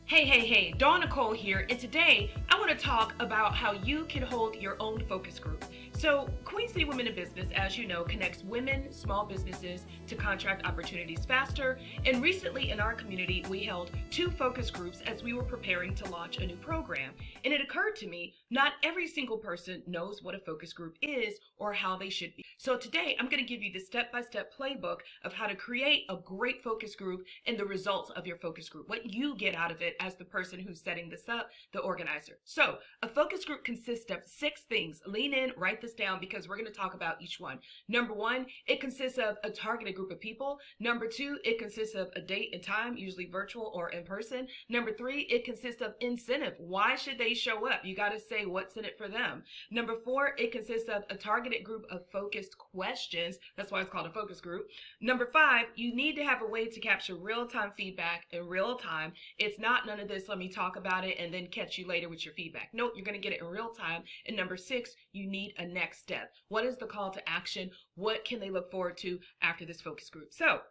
Hey, Dawn Nicole here, and today I want to talk about how you can hold your own focus group. So, Queen City Women in Business, as you know, connects women, small businesses to contract opportunities faster. And recently in our community, we held 2 focus groups as we were preparing to launch a new program. And it occurred to me, not every single person knows what a focus group is or how they should be. So today I'm going to give you the step-by-step playbook of how to create a great focus group and the results of your focus group, what you get out of it as the person who's setting this up, the organizer. So a focus group consists of 6 things. Lean in, write this down because we're going to talk about each one. Number 1, it consists of a targeted group of people. Number 2, it consists of a date and time, usually virtual or in person. Number 3, it consists of incentive. Why should they show up? You got to say what's in it for them. Number 4, it consists of a targeted group of focused questions. That's why it's called a focus group. Number 5, you need to have a way to capture real-time feedback in real time. It's not none of this, let me talk about it and then catch you later with your feedback. Nope, you're going to get it in real time. And number 6, you need a next step. What is the call to action? What can they look forward to after this focus group? So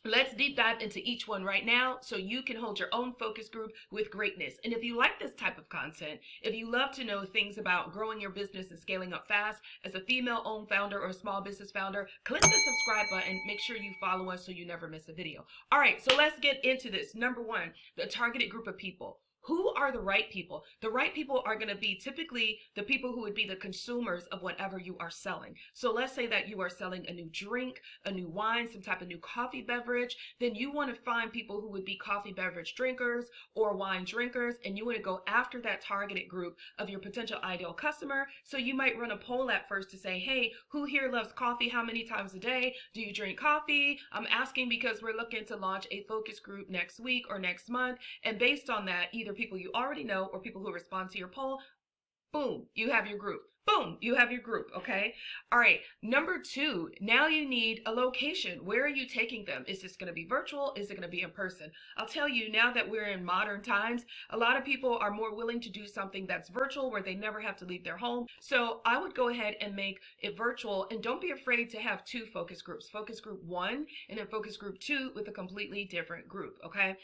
let's deep dive into each one right now so you can hold your own focus group with greatness. And if you like this type of content, if you love to know things about growing your business and scaling up fast as a female-owned founder or a small business founder, click the subscribe button. Make sure you follow us so you never miss a video. All right, so let's get into this. Number 1, the targeted group of people. Who are the right people? The right people are going to be typically the people who would be the consumers of whatever you are selling. So let's say that you are selling a new drink, a new wine, some type of new coffee beverage. Then you want to find people who would be coffee beverage drinkers or wine drinkers, and you want to go after that targeted group of your potential ideal customer. So you might run a poll at first to say, hey, who here loves coffee? How many times a day do you drink coffee? I'm asking because we're looking to launch a focus group next week or next month. And based on that, either people you already know or people who respond to your poll, boom, you have your group. Boom, you have your group, okay? All right, number 2, now you need a location. Where are you taking them? Is this going to be virtual? Is it going to be in person? I'll tell you, now that we're in modern times, a lot of people are more willing to do something that's virtual where they never have to leave their home. So I would go ahead and make it virtual, and don't be afraid to have 2 focus groups. Focus group 1 and then focus group 2 with a completely different group, okay?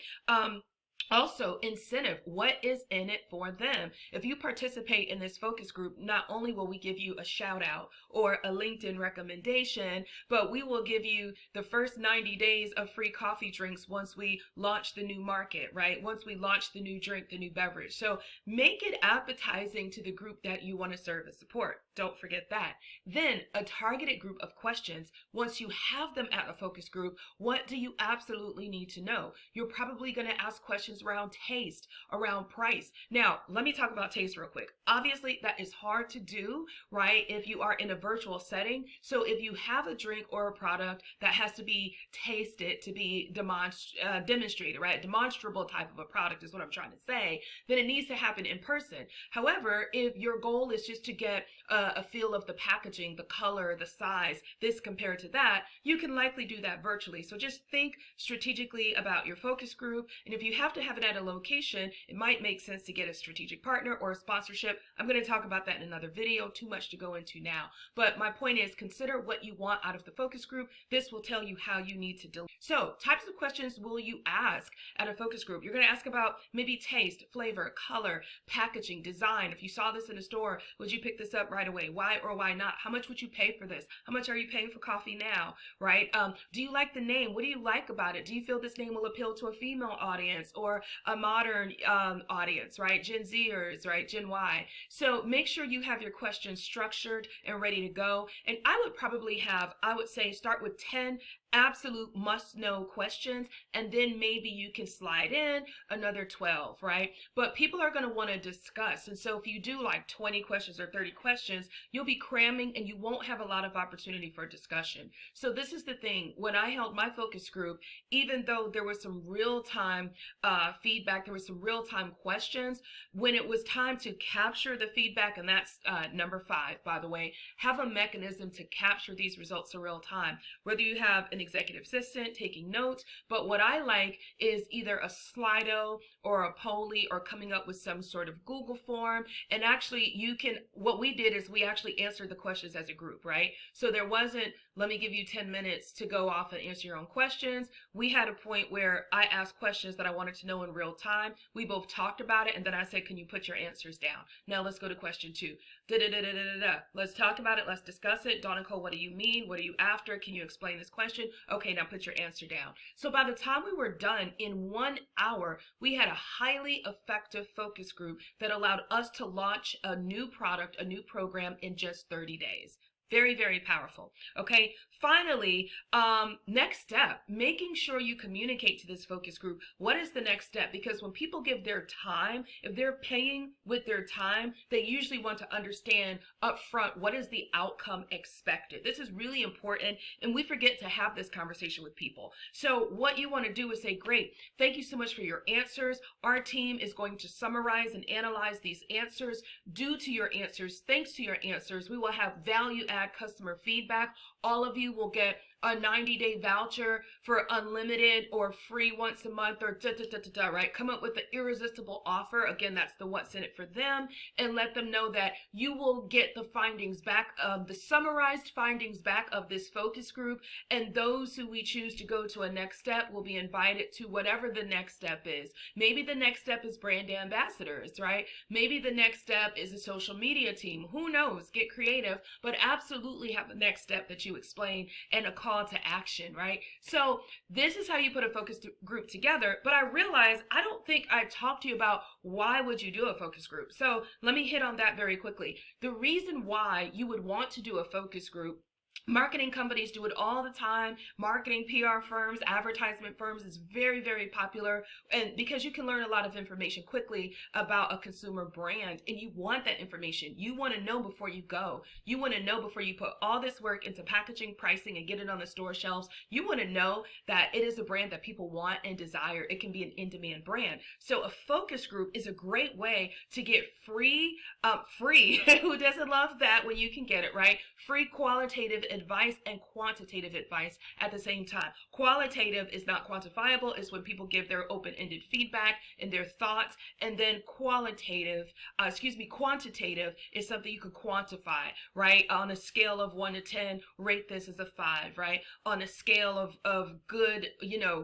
Also, incentive. What is in it for them? If you participate in this focus group, not only will we give you a shout out or a LinkedIn recommendation, but we will give you the first 90 days of free coffee drinks once we launch the new market, right? Once we launch the new drink, the new beverage. So make it appetizing to the group that you want to serve and support. Don't forget that. Then a targeted group of questions. Once you have them at a focus group, what do you absolutely need to know? You're probably going to ask questions around taste, around price. Now, let me talk about taste real quick. Obviously, that is hard to do, right, if you are in a virtual setting. So if you have a drink or a product that has to be tasted to be demonstrated, right, demonstrable type of a product is what I'm trying to say, then it needs to happen in person. However, if your goal is just to get a feel of the packaging, the color, the size, this compared to that, you can likely do that virtually. So just think strategically about your focus group, and if you have to have it at a location, it might make sense to get a strategic partner or a sponsorship. I'm going to talk about that in another video, too much to go into now. But my point is, consider what you want out of the focus group. This will tell you how you need to deliver. So, types of questions will you ask at a focus group? You're going to ask about maybe taste, flavor, color, packaging, design. If you saw this in a store, would you pick this up right away? Why or why not? How much would you pay for this? How much are you paying for coffee now, right? Do you like the name? What do you like about it? Do you feel this name will appeal to a female audience or a modern audience, right? Gen Zers, right? Gen Y. So make sure you have your questions structured and ready to go. And I would say start with 10 absolute must-know questions, and then maybe you can slide in another 12, right? But people are going to want to discuss, and so if you do like 20 questions or 30 questions, you'll be cramming and you won't have a lot of opportunity for discussion. So this is the thing. When I held my focus group, even though there was some real-time feedback, there was some real-time questions, when it was time to capture the feedback, and that's number 5, by the way, have a mechanism to capture these results in real time. Whether you have an an executive assistant taking notes, but what I like is either a Slido or a Poly or coming up with some sort of Google form. And actually what we did is we actually answered the questions as a group, right? So there wasn't, let me give you 10 minutes to go off and answer your own questions. We had a point where I asked questions that I wanted to know in real time. We both talked about it, and then I said, can you put your answers down? Now let's go to question 2. Let's talk about it. Let's discuss it. Dawn Nicole, what do you mean? What are you after? Can you explain this question? Okay, now put your answer down. So by the time we were done, in 1 hour, we had a highly effective focus group that allowed us to launch a new product, a new program in just 30 days. Very, very powerful. Okay. Finally, next step, making sure you communicate to this focus group. What is the next step? Because when people give their time, if they're paying with their time, they usually want to understand upfront what is the outcome expected. This is really important, and we forget to have this conversation with people. So what you want to do is say, great, thank you so much for your answers. Our team is going to summarize and analyze these answers. Due to your answers, thanks to your answers, we will have value add customer feedback. All of you will get a 90-day voucher for unlimited or free once a month or right? Come up with an irresistible offer. Again, that's the what's in it for them, and let them know that you will get the findings back, the summarized findings back of this focus group, and those who we choose to go to a next step will be invited to whatever the next step is. Maybe the next step is brand ambassadors, right? Maybe the next step is a social media team. Who knows? Get creative, but absolutely have the next step that you explain and a call to action, right? So this is how you put a focus group together. But I realize I don't think I talked to you about why would you do a focus group. So let me hit on that very quickly. The reason why you would want to do a focus group, marketing companies do it all the time. Marketing, PR firms, advertisement firms is very, very popular. And because you can learn a lot of information quickly about a consumer brand, and you want that information. You want to know before you go. You want to know before you put all this work into packaging, pricing, and get it on the store shelves. You want to know that it is a brand that people want and desire. It can be an in-demand brand. So a focus group is a great way to get free, who doesn't love that when you can get it, right? Free qualitative advice and quantitative advice at the same time. Qualitative is not quantifiable. It's when people give their open-ended feedback and their thoughts. And then quantitative is something you could quantify, right? On a scale of 1 to 10, rate this as a 5, right? On a scale of good,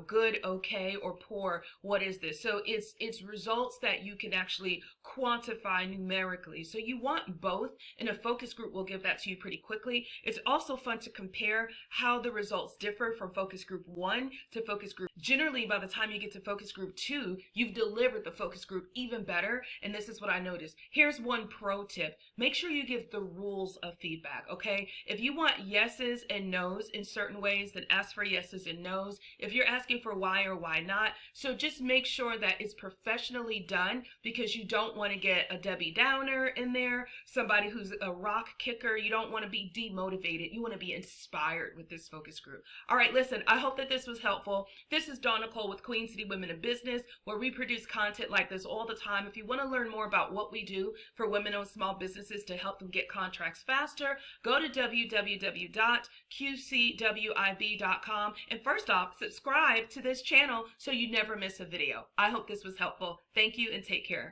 good, okay, or poor, what is this? So it's results that you can actually quantify numerically. So you want both, and a focus group will give that to you pretty quickly. It's also fun to compare how the results differ from focus group 1 to focus group. Generally, by the time you get to focus group 2, you've delivered the focus group even better. And this is what I noticed. Here's one pro tip. Make sure you give the rules of feedback, okay? If you want yeses and nos in certain ways, then ask for yeses and nos. If you're asking for why or why not, so just make sure that it's professionally done, because you don't want to get a Debbie Downer in there, somebody who's a rock kicker. You don't want to be demotivated. You want to be inspired with this focus group. All right, listen, I hope that this was helpful. This is Dawn Nicole with Queen City Women in Business, where we produce content like this all the time. If you want to learn more about what we do for women-owned small businesses to help them get contracts faster, go to www.qcwib.com. And first off, subscribe to this channel so you never miss a video. I hope this was helpful. Thank you and take care.